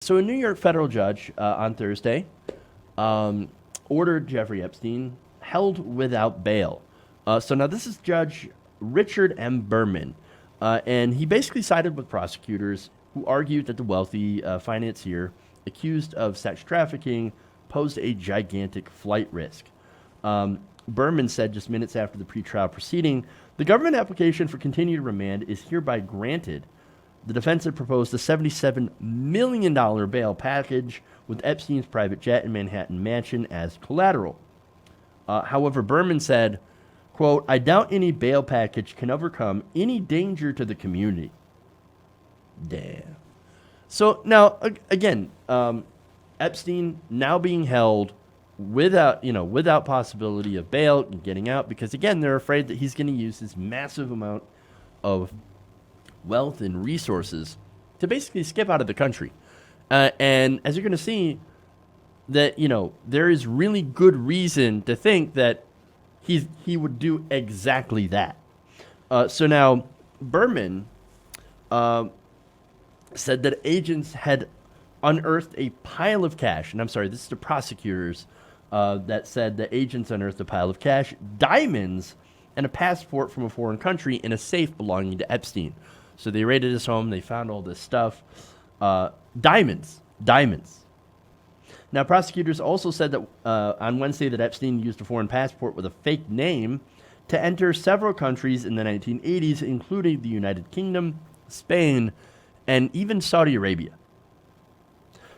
So a New York federal judge on Thursday ordered Jeffrey Epstein held without bail. So now this is Judge Richard M. Berman, and he basically sided with prosecutors who argued that the wealthy financier accused of sex trafficking posed a gigantic flight risk. Berman said just minutes after the pretrial proceeding, the government application for continued remand is hereby granted. The defense had proposed a $77 million bail package with Epstein's private jet and Manhattan mansion as collateral. However, Berman said, quote, "I doubt any bail package can overcome any danger to the community." Damn. So now, again, Epstein now being held without possibility of bail and getting out because, again, they're afraid that he's going to use his massive amount of wealth and resources to basically skip out of the country. And as you're going to see, that there is really good reason to think that he would do exactly that. So now Berman said that agents had unearthed a pile of cash, and I'm sorry, this is the prosecutors that said that agents unearthed a pile of cash, diamonds, and a passport from a foreign country in a safe belonging to Epstein. So they raided his home. They found all this stuff. Diamonds. Now, prosecutors also said that on Wednesday that Epstein used a foreign passport with a fake name to enter several countries in the 1980s, including the United Kingdom, Spain, and even Saudi Arabia.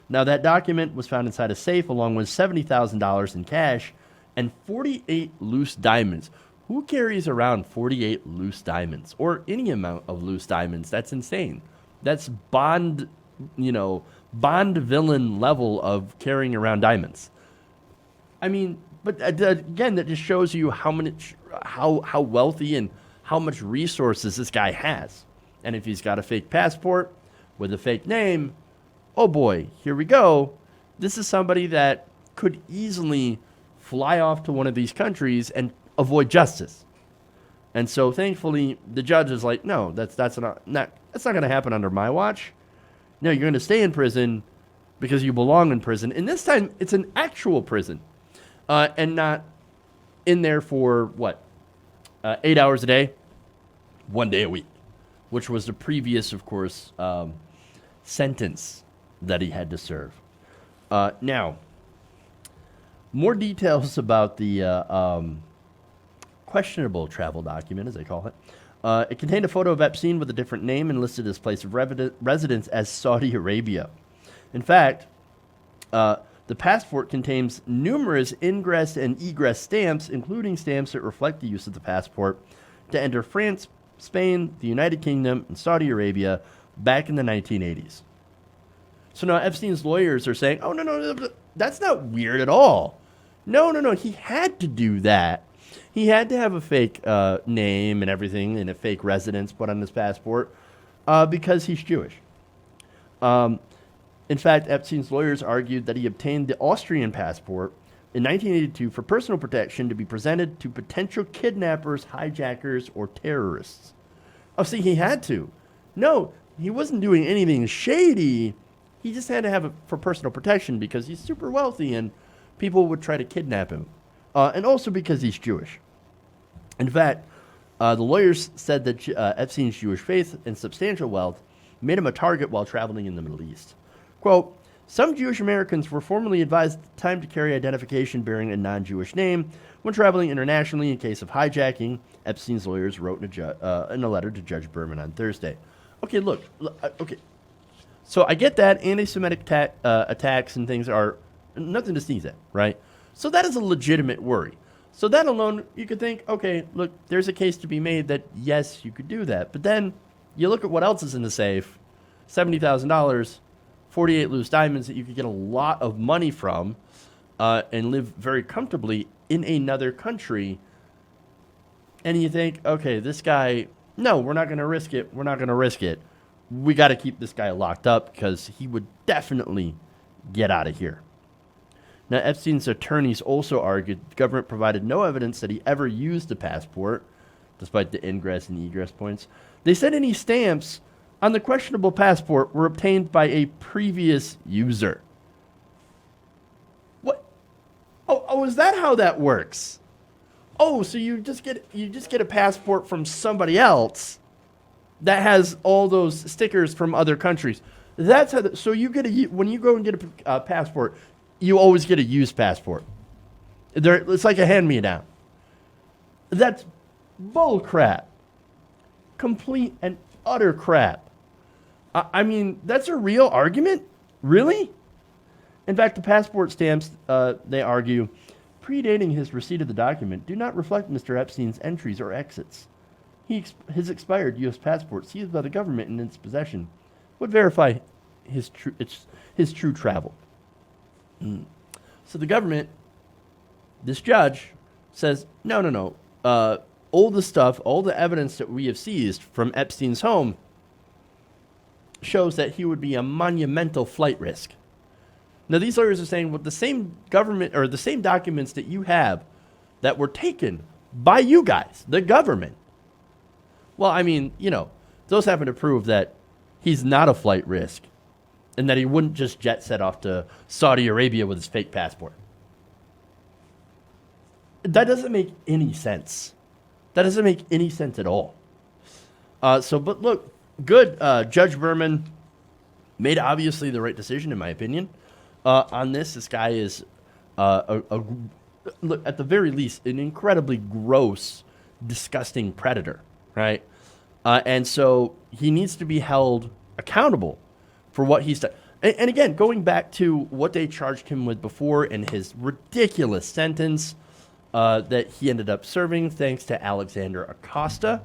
Now, that document was found inside a safe along with $70,000 in cash and 48 loose diamonds. Who carries around 48 loose diamonds or any amount of loose diamonds? That's insane. That's Bond villain level of carrying around diamonds. I mean, but again, that just shows you how wealthy and how much resources this guy has. And if he's got a fake passport with a fake name, oh boy, here we go. This is somebody that could easily fly off to one of these countries and avoid justice. And so thankfully the judge is like, no, that's not going to happen under my watch. No, you're going to stay in prison because you belong in prison. And this time it's an actual prison, and not in there for 8 hours a day, 1 day a week, which was the previous, of course, sentence that he had to serve. Now, more details about the questionable travel document, as they call it. It contained a photo of Epstein with a different name and listed his place of residence as Saudi Arabia. In fact, the passport contains numerous ingress and egress stamps, including stamps that reflect the use of the passport to enter France, Spain, the United Kingdom, and Saudi Arabia back in the 1980s. So now Epstein's lawyers are saying, oh, no, that's not weird at all. No, he had to do that. He had to have a fake name and everything and a fake residence put on his passport because he's Jewish. In fact, Epstein's lawyers argued that he obtained the Austrian passport in 1982 for personal protection to be presented to potential kidnappers, hijackers, or terrorists. Oh, see, he had to. No, he wasn't doing anything shady. He just had to have it for personal protection because he's super wealthy and people would try to kidnap him. And also because he's Jewish. In fact, the lawyers said that Epstein's Jewish faith and substantial wealth made him a target while traveling in the Middle East. Quote, some Jewish Americans were formerly advised at the time to carry identification bearing a non-Jewish name when traveling internationally in case of hijacking, Epstein's lawyers wrote in a letter to Judge Berman on Thursday. Okay, look, okay. So I get that anti-Semitic attacks and things are nothing to sneeze at, right? So that is a legitimate worry. So that alone, you could think, okay, look, there's a case to be made that, yes, you could do that. But then you look at what else is in the safe, $70,000, 48 loose diamonds that you could get a lot of money from and live very comfortably in another country. And you think, okay, this guy, no, we're not going to risk it. We're not going to risk it. We got to keep this guy locked up because he would definitely get out of here. Now, Epstein's attorneys also argued the government provided no evidence that he ever used the passport, despite the ingress and egress points. They said any stamps on the questionable passport were obtained by a previous user. What? Oh, is that how that works? Oh, so you just get a passport from somebody else that has all those stickers from other countries. That's how. So you get when you go and get a passport, you always get a used passport. It's like a hand-me-down. That's bull crap. Complete and utter crap. I mean, that's a real argument? Really? In fact, the passport stamps, they argue, predating his receipt of the document, do not reflect Mr. Epstein's entries or exits. His expired U.S. passport seized by the government in its possession would verify his true travel. So the government, this judge, says, no. All the stuff, all the evidence that we have seized from Epstein's home shows that he would be a monumental flight risk. Now, these lawyers are saying, well, the same government or the same documents that you have that were taken by you guys, the government. Well, I mean, those happen to prove that he's not a flight risk and that he wouldn't just jet set off to Saudi Arabia with his fake passport. That doesn't make any sense. That doesn't make any sense at all. But look, good. Judge Berman made obviously the right decision, in my opinion. On this guy is, look, at the very least, an incredibly gross, disgusting predator, right? And so he needs to be held accountable for what he's done. And again, going back to what they charged him with before and his ridiculous sentence that he ended up serving thanks to Alexander Acosta.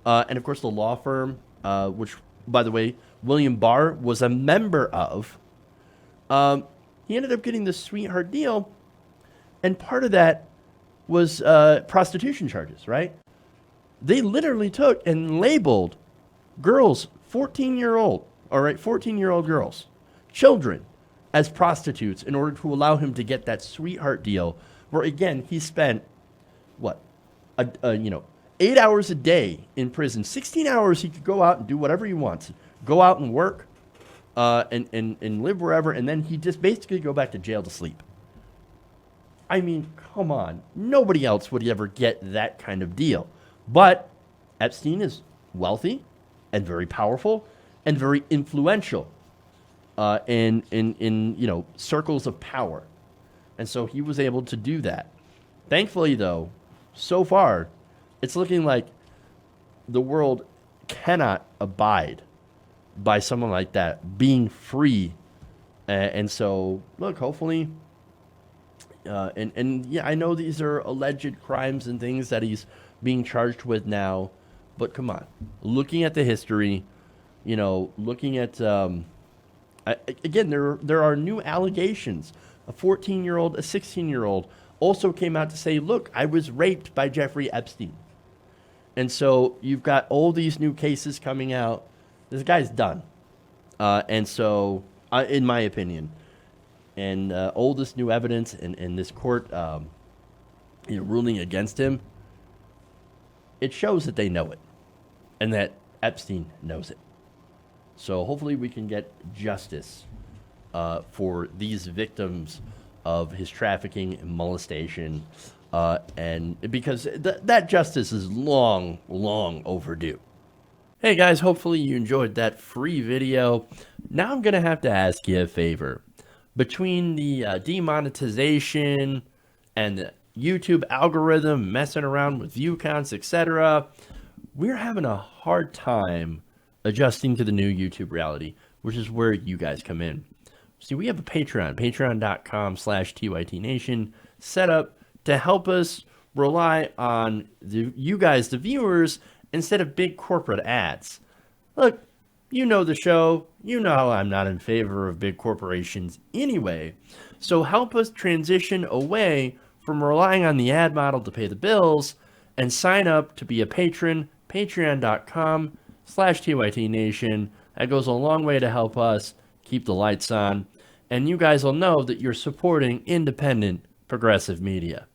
And, of course, the law firm, which, by the way, William Barr was a member of. He ended up getting this sweetheart deal, and part of that was prostitution charges, right? They literally took and labeled girls, 14-year-old girls, children, as prostitutes in order to allow him to get that sweetheart deal where, again, he spent, 8 hours a day in prison. 16 hours he could go out and do whatever he wants. Go out and work and live wherever, and then he just basically go back to jail to sleep. I mean, come on. Nobody else would ever get that kind of deal. But Epstein is wealthy and very powerful and very influential in circles of power. And so he was able to do that. Thankfully, though, so far, it's looking like the world cannot abide by someone like that being free. And so, look, hopefully, I know these are alleged crimes and things that he's being charged with now, but come on. Looking at the history, looking at, again, there are new allegations. A 14-year-old, a 16-year-old also came out to say, look, I was raped by Jeffrey Epstein. And so you've got all these new cases coming out. This guy's done. And so, in my opinion, and all this new evidence and this court ruling against him, it shows that they know it and that Epstein knows it. So hopefully we can get justice for these victims of his trafficking and molestation, and because that justice is long overdue. Hey guys, hopefully you enjoyed that free video. Now I'm gonna have to ask you a favor. Between the demonetization and the YouTube algorithm messing around with view counts, etc., we're having a hard time adjusting to the new YouTube reality, which is where you guys come in. See, we have a patreon.com/TYTNation set up to help us rely on you guys, the viewers, instead of big corporate ads. Look, you know the show. You know I'm not in favor of big corporations anyway. So help us transition away from relying on the ad model to pay the bills and sign up to be a patron, patreon.com/TYTNation. That goes a long way to help us keep the lights on. And you guys will know that you're supporting independent progressive media.